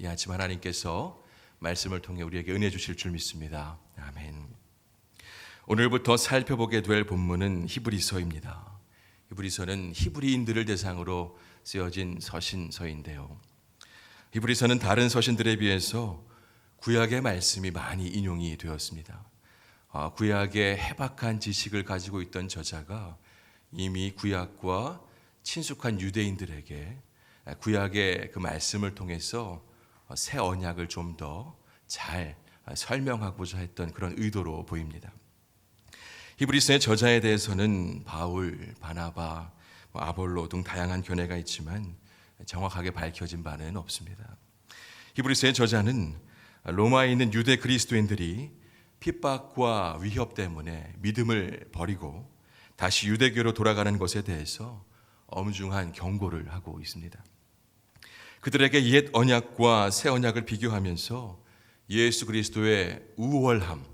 이 아침 하나님께서 말씀을 통해 우리에게 은혜 주실 줄 믿습니다. 아멘. 오늘부터 살펴보게 될 본문은 히브리서입니다. 히브리서는 히브리인들을 대상으로 쓰여진 서신서인데요. 히브리서는 다른 서신들에 비해서 구약의 말씀이 많이 인용이 되었습니다. 구약의 해박한 지식을 가지고 있던 저자가 이미 구약과 친숙한 유대인들에게 구약의 그 말씀을 통해서 새 언약을 좀 더 잘 설명하고자 했던 그런 의도로 보입니다. 히브리서의 저자에 대해서는 바울, 바나바, 아볼로 등 다양한 견해가 있지만 정확하게 밝혀진 바는 없습니다. 히브리서의 저자는 로마에 있는 유대 그리스도인들이 핍박과 위협 때문에 믿음을 버리고 다시 유대교로 돌아가는 것에 대해서 엄중한 경고를 하고 있습니다. 그들에게 옛 언약과 새 언약을 비교하면서 예수 그리스도의 우월함,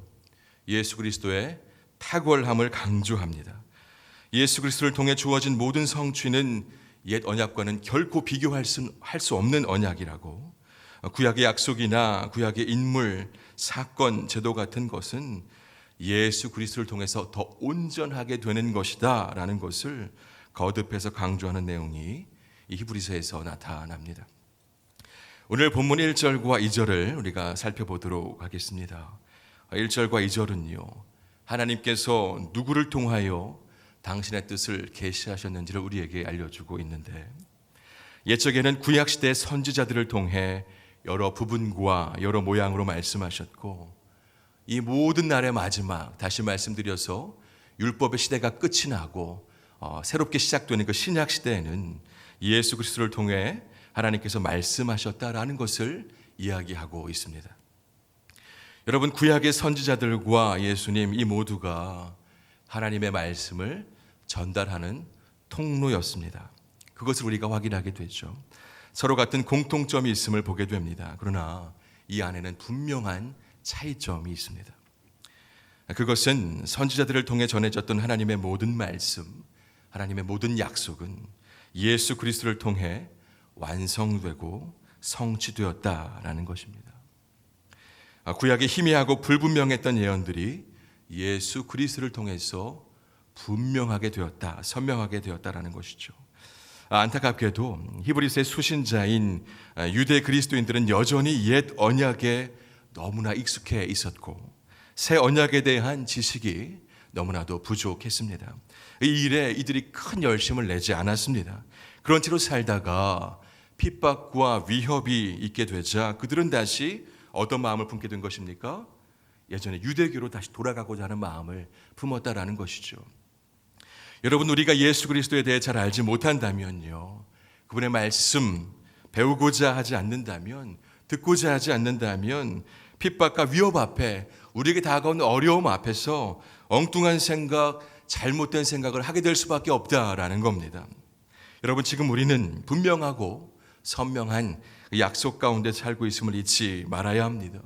예수 그리스도의 탁월함을 강조합니다. 예수 그리스도를 통해 주어진 모든 성취는 옛 언약과는 결코 비교할 수 없는 언약이라고, 구약의 약속이나 구약의 인물, 사건, 제도 같은 것은 예수 그리스도를 통해서 더 온전하게 되는 것이다 라는 것을 거듭해서 강조하는 내용이 이 히브리서에서 나타납니다. 오늘 본문 1절과 2절을 우리가 살펴보도록 하겠습니다. 1절과 2절은요, 하나님께서 누구를 통하여 당신의 뜻을 계시하셨는지를 우리에게 알려주고 있는데, 옛적에는 구약시대의 선지자들을 통해 여러 부분과 여러 모양으로 말씀하셨고, 이 모든 날의 마지막, 다시 말씀드려서 율법의 시대가 끝이 나고 새롭게 시작되는 그 신약 시대에는 예수 그리스도를 통해 하나님께서 말씀하셨다라는 것을 이야기하고 있습니다. 여러분, 구약의 선지자들과 예수님 이 모두가 하나님의 말씀을 전달하는 통로였습니다. 그것을 우리가 확인하게 되죠. 서로 같은 공통점이 있음을 보게 됩니다. 그러나 이 안에는 분명한 차이점이 있습니다. 그것은 선지자들을 통해 전해졌던 하나님의 모든 말씀, 하나님의 모든 약속은 예수 그리스도를 통해 완성되고 성취되었다라는 것입니다. 구약의 희미하고 불분명했던 예언들이 예수 그리스도를 통해서 분명하게 되었다, 선명하게 되었다라는 것이죠. 안타깝게도 히브리서의 수신자인 유대 그리스도인들은 여전히 옛 언약에 너무나 익숙해 있었고 새 언약에 대한 지식이 너무나도 부족했습니다. 이 일에 이들이 큰 열심을 내지 않았습니다. 그런 채로 살다가 핍박과 위협이 있게 되자 그들은 다시 어떤 마음을 품게 된 것입니까? 예전에 유대교로 다시 돌아가고자 하는 마음을 품었다라는 것이죠. 여러분, 우리가 예수 그리스도에 대해 잘 알지 못한다면요, 그분의 말씀 배우고자 하지 않는다면, 듣고자 하지 않는다면 핍박과 위협 앞에, 우리에게 다가오는 어려움 앞에서 엉뚱한 생각, 잘못된 생각을 하게 될 수밖에 없다라는 겁니다. 여러분, 지금 우리는 분명하고 선명한 약속 가운데 살고 있음을 잊지 말아야 합니다.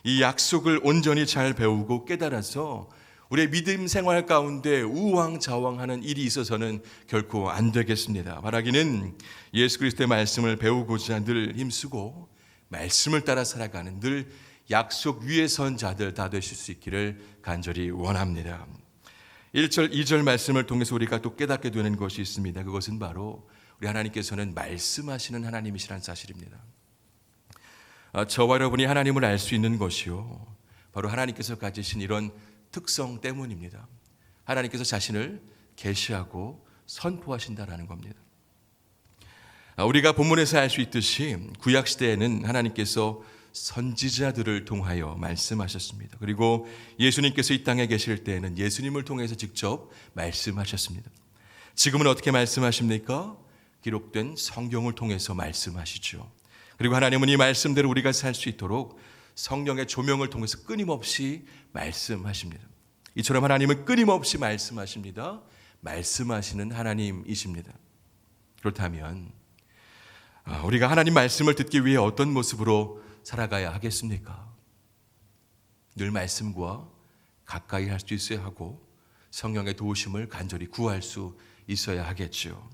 이 약속을 온전히 잘 배우고 깨달아서 우리의 믿음 생활 가운데 우왕좌왕하는 일이 있어서는 결코 안 되겠습니다. 바라기는 예수 그리스도의 말씀을 배우고자 늘 힘쓰고 말씀을 따라 살아가는 늘 약속 위에 선 자들 다 되실 수 있기를 간절히 원합니다. 1절, 2절 말씀을 통해서 우리가 또 깨닫게 되는 것이 있습니다. 그것은 바로 우리 하나님께서는 말씀하시는 하나님이시라는 사실입니다. 저와 여러분이 하나님을 알 수 있는 것이요, 바로 하나님께서 가지신 이런 특성 때문입니다. 하나님께서 자신을 계시하고 선포하신다라는 겁니다. 우리가 본문에서 알 수 있듯이 구약시대에는 하나님께서 선지자들을 통하여 말씀하셨습니다. 그리고 예수님께서 이 땅에 계실 때에는 예수님을 통해서 직접 말씀하셨습니다. 지금은 어떻게 말씀하십니까? 기록된 성경을 통해서 말씀하시죠. 그리고 하나님은 이 말씀대로 우리가 살 수 있도록 성령의 조명을 통해서 끊임없이 말씀하십니다. 이처럼 하나님은 끊임없이 말씀하십니다. 말씀하시는 하나님이십니다. 그렇다면 우리가 하나님 말씀을 듣기 위해 어떤 모습으로 살아가야 하겠습니까? 늘 말씀과 가까이 할 수 있어야 하고 성령의 도우심을 간절히 구할 수 있어야 하겠죠.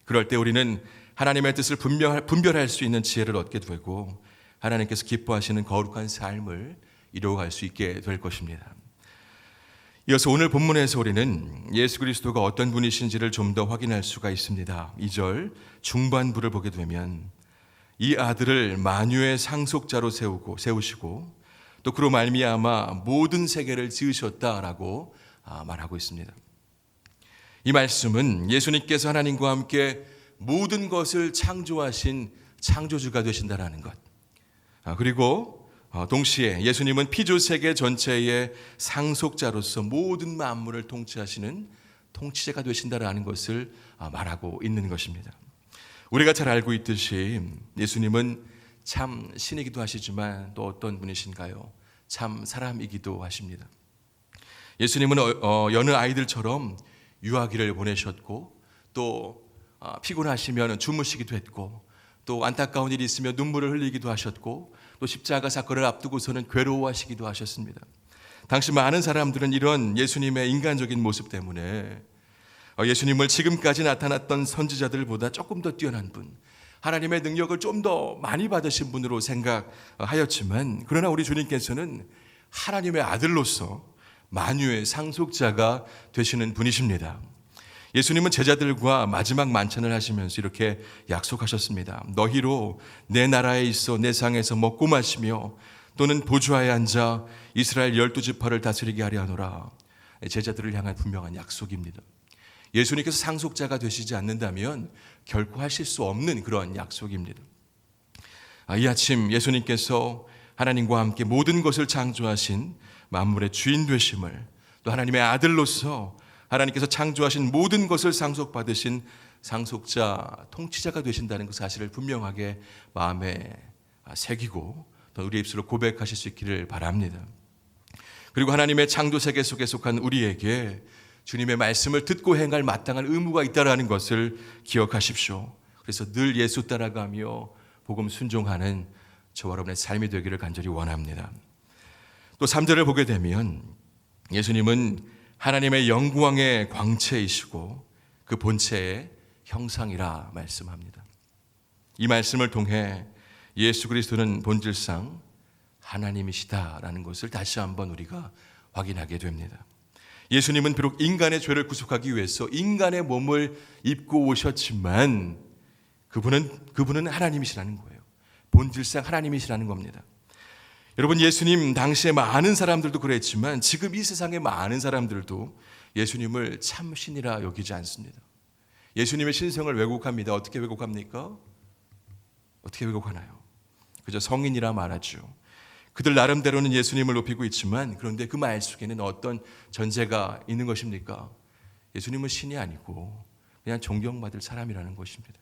그럴 때 우리는 하나님의 뜻을 분별할 수 있는 지혜를 얻게 되고 하나님께서 기뻐하시는 거룩한 삶을 이루어갈 수 있게 될 것입니다. 이어서 오늘 본문에서 우리는 예수 그리스도가 어떤 분이신지를 좀 더 확인할 수가 있습니다. 2절 중반부를 보게 되면 이 아들을 만유의 상속자로 세우시고 또 그로 말미암아 모든 세계를 지으셨다라고 말하고 있습니다. 이 말씀은 예수님께서 하나님과 함께 모든 것을 창조하신 창조주가 되신다라는 것, 그리고 동시에 예수님은 피조 세계 전체의 상속자로서 모든 만물을 통치하시는 통치자가 되신다라는 것을 말하고 있는 것입니다. 우리가 잘 알고 있듯이 예수님은 참 신이기도 하시지만 또 어떤 분이신가요? 참 사람이기도 하십니다. 예수님은 여느 아이들처럼 유아기를 보내셨고 또 피곤하시면 주무시기도 했고 또 안타까운 일이 있으면 눈물을 흘리기도 하셨고 또 십자가 사건을 앞두고서는 괴로워하시기도 하셨습니다. 당시 많은 사람들은 이런 예수님의 인간적인 모습 때문에 예수님을 지금까지 나타났던 선지자들보다 조금 더 뛰어난 분, 하나님의 능력을 좀 더 많이 받으신 분으로 생각하였지만, 그러나 우리 주님께서는 하나님의 아들로서 만유의 상속자가 되시는 분이십니다. 예수님은 제자들과 마지막 만찬을 하시면서 이렇게 약속하셨습니다. 너희로 내 나라에 있어 내 상에서 먹고 마시며 또는 보좌에 앉아 이스라엘 12지파를 다스리게 하려 하노라. 제자들을 향한 분명한 약속입니다. 예수님께서 상속자가 되시지 않는다면 결코 하실 수 없는 그런 약속입니다. 이 아침 예수님께서 하나님과 함께 모든 것을 창조하신 만물의 주인 되심을, 또 하나님의 아들로서 하나님께서 창조하신 모든 것을 상속받으신 상속자, 통치자가 되신다는 그 사실을 분명하게 마음에 새기고 또 우리 입술로 고백하실 수 있기를 바랍니다. 그리고 하나님의 창조 세계 속에 속한 우리에게 주님의 말씀을 듣고 행할 마땅한 의무가 있다는 것을 기억하십시오. 그래서 늘 예수 따라가며 복음 순종하는 저와 여러분의 삶이 되기를 간절히 원합니다. 또 3절을 보게 되면 예수님은 하나님의 영광의 광채이시고 그 본체의 형상이라 말씀합니다. 이 말씀을 통해 예수 그리스도는 본질상 하나님이시다라는 것을 다시 한번 우리가 확인하게 됩니다. 예수님은 비록 인간의 죄를 구속하기 위해서 인간의 몸을 입고 오셨지만 그분은 하나님이시라는 거예요. 본질상 하나님이시라는 겁니다. 여러분, 예수님 당시에 많은 사람들도 그랬지만 지금 이 세상의 많은 사람들도 예수님을 참 신이라 여기지 않습니다. 예수님의 신성을 왜곡합니다. 어떻게 왜곡합니까? 어떻게 왜곡하나요? 그저 성인이라 말하죠. 그들 나름대로는 예수님을 높이고 있지만 그런데 그 말 속에는 어떤 전제가 있는 것입니까? 예수님은 신이 아니고 그냥 존경받을 사람이라는 것입니다.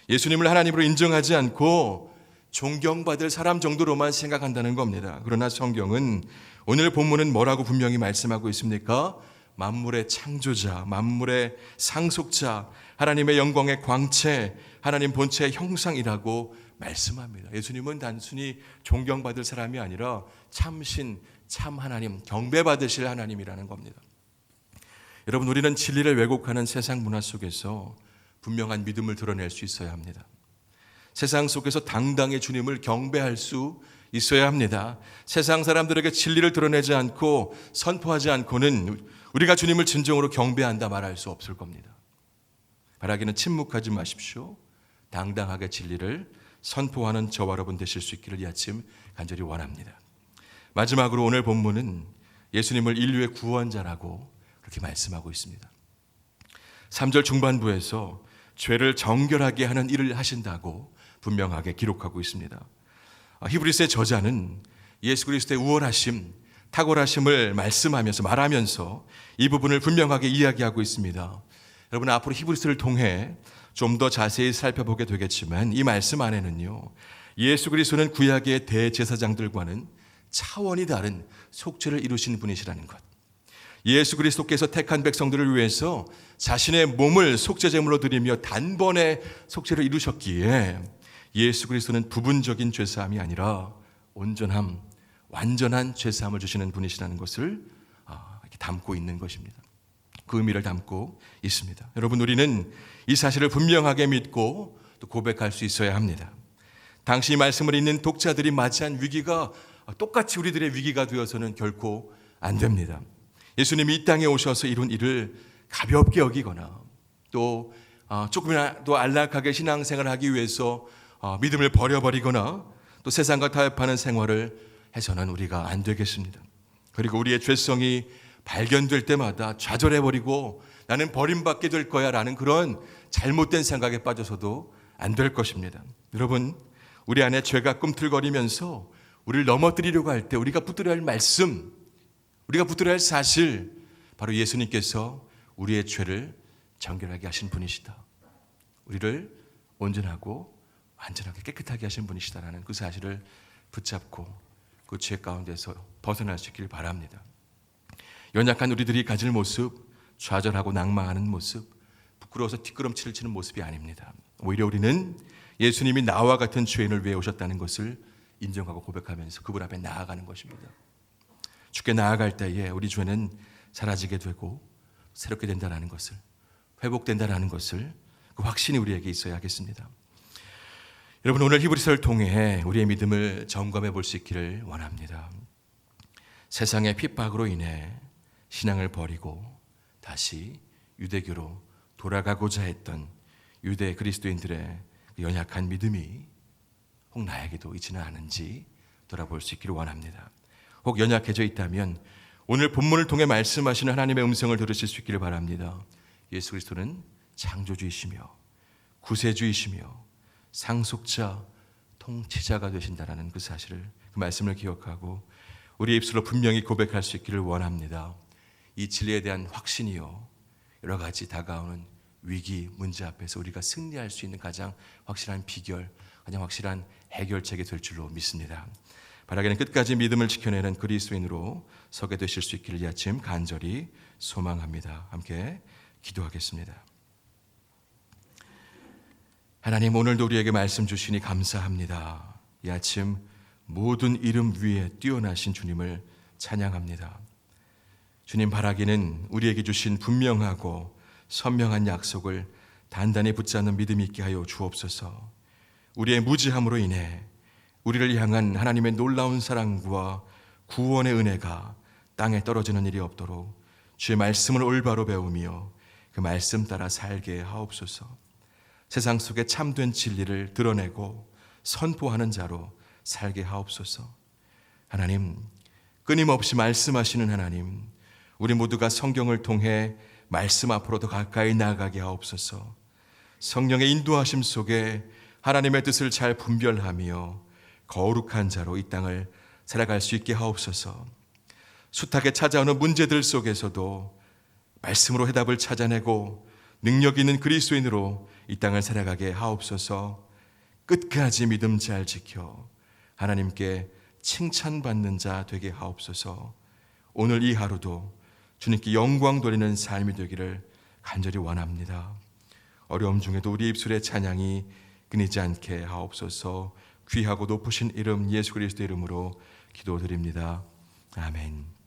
예수님을 하나님으로 인정하지 않고 존경받을 사람 정도로만 생각한다는 겁니다. 그러나 성경은 오늘 본문은 뭐라고 분명히 말씀하고 있습니까? 만물의 창조자, 만물의 상속자, 하나님의 영광의 광채, 하나님 본체의 형상이라고 말씀합니다. 예수님은 단순히 존경받을 사람이 아니라 참신, 참 하나님, 경배받으실 하나님이라는 겁니다. 여러분, 우리는 진리를 왜곡하는 세상 문화 속에서 분명한 믿음을 드러낼 수 있어야 합니다. 세상 속에서 당당히 주님을 경배할 수 있어야 합니다. 세상 사람들에게 진리를 드러내지 않고 선포하지 않고는 우리가 주님을 진정으로 경배한다 말할 수 없을 겁니다. 바라기는 침묵하지 마십시오. 당당하게 진리를 선포하는 저와 여러분 되실 수 있기를 이 아침 간절히 원합니다. 마지막으로 오늘 본문은 예수님을 인류의 구원자라고 그렇게 말씀하고 있습니다. 3절 중반부에서 죄를 정결하게 하는 일을 하신다고 분명하게 기록하고 있습니다. 히브리서의 저자는 예수 그리스도의 우월하심, 탁월하심을 말하면서 이 부분을 분명하게 이야기하고 있습니다. 여러분, 앞으로 히브리서를 통해 좀 더 자세히 살펴보게 되겠지만 이 말씀 안에는요, 예수 그리스도는 구약의 대제사장들과는 차원이 다른 속죄를 이루신 분이시라는 것, 예수 그리스도께서 택한 백성들을 위해서 자신의 몸을 속죄제물로 드리며 단번에 속죄를 이루셨기에 예수 그리스도는 부분적인 죄사함이 아니라 온전함, 완전한 죄사함을 주시는 분이시라는 것을 이렇게 담고 있는 것입니다. 그 의미를 담고 있습니다. 여러분, 우리는 이 사실을 분명하게 믿고 또 고백할 수 있어야 합니다. 당시 말씀을 읽는 독자들이 맞이한 위기가 똑같이 우리들의 위기가 되어서는 결코 안 됩니다. 예수님이 이 땅에 오셔서 이룬 일을 가볍게 여기거나 또 조금이라도 안락하게 신앙생활을 하기 위해서 믿음을 버려버리거나 또 세상과 타협하는 생활을 해서는 우리가 안 되겠습니다. 그리고 우리의 죄성이 발견될 때마다 좌절해버리고 나는 버림받게 될 거야 라는 그런 잘못된 생각에 빠져서도 안 될 것입니다. 여러분, 우리 안에 죄가 꿈틀거리면서 우리를 넘어뜨리려고 할 때 우리가 붙들어야 할 말씀, 우리가 붙들어야 할 사실, 바로 예수님께서 우리의 죄를 정결하게 하신 분이시다. 우리를 온전하고 완전하게 깨끗하게 하신 분이시다라는 그 사실을 붙잡고 그 죄 가운데서 벗어날 수 있기를 바랍니다. 연약한 우리들이 가질 모습, 좌절하고 낭망하는 모습, 부끄러워서 뒷걸음질을 치는 모습이 아닙니다. 오히려 우리는 예수님이 나와 같은 죄인을 위해 오셨다는 것을 인정하고 고백하면서 그분 앞에 나아가는 것입니다. 주께 나아갈 때에 우리 죄는 사라지게 되고 새롭게 된다는 것을, 회복된다는 것을, 그 확신이 우리에게 있어야 하겠습니다. 여러분, 오늘 히브리서를 통해 우리의 믿음을 점검해 볼 수 있기를 원합니다. 세상의 핍박으로 인해 신앙을 버리고 다시 유대교로 돌아가고자 했던 유대 그리스도인들의 연약한 믿음이 혹 나에게도 있지는 않은지 돌아볼 수 있기를 원합니다. 혹 연약해져 있다면 오늘 본문을 통해 말씀하시는 하나님의 음성을 들으실 수 있기를 바랍니다. 예수 그리스도는 창조주이시며 구세주이시며 상속자, 통치자가 되신다라는 그 사실을, 그 말씀을 기억하고 우리의 입술로 분명히 고백할 수 있기를 원합니다. 이 진리에 대한 확신이요, 여러 가지 다가오는 위기, 문제 앞에서 우리가 승리할 수 있는 가장 확실한 비결, 가장 확실한 해결책이 될 줄로 믿습니다. 바라기는 끝까지 믿음을 지켜내는 그리스도인으로 서게 되실 수 있기를 이 아침 간절히 소망합니다. 함께 기도하겠습니다. 하나님, 오늘도 우리에게 말씀 주시니 감사합니다. 이 아침 모든 이름 위에 뛰어나신 주님을 찬양합니다. 주님, 바라기는 우리에게 주신 분명하고 선명한 약속을 단단히 붙잡는 믿음이 있게 하여 주옵소서. 우리의 무지함으로 인해 우리를 향한 하나님의 놀라운 사랑과 구원의 은혜가 땅에 떨어지는 일이 없도록 주의 말씀을 올바로 배우며 그 말씀 따라 살게 하옵소서. 세상 속에 참된 진리를 드러내고 선포하는 자로 살게 하옵소서. 하나님, 끊임없이 말씀하시는 하나님, 우리 모두가 성경을 통해 말씀 앞으로 더 가까이 나아가게 하옵소서. 성령의 인도하심 속에 하나님의 뜻을 잘 분별하며 거룩한 자로 이 땅을 살아갈 수 있게 하옵소서. 숱하게 찾아오는 문제들 속에서도 말씀으로 해답을 찾아내고 능력 있는 그리스도인으로 이 땅을 살아가게 하옵소서. 끝까지 믿음 잘 지켜 하나님께 칭찬받는 자 되게 하옵소서. 오늘 이 하루도 주님께 영광 돌리는 삶이 되기를 간절히 원합니다. 어려움 중에도 우리 입술의 찬양이 끊이지 않게 하옵소서. 귀하고 높으신 이름 예수 그리스도 이름으로 기도드립니다. 아멘.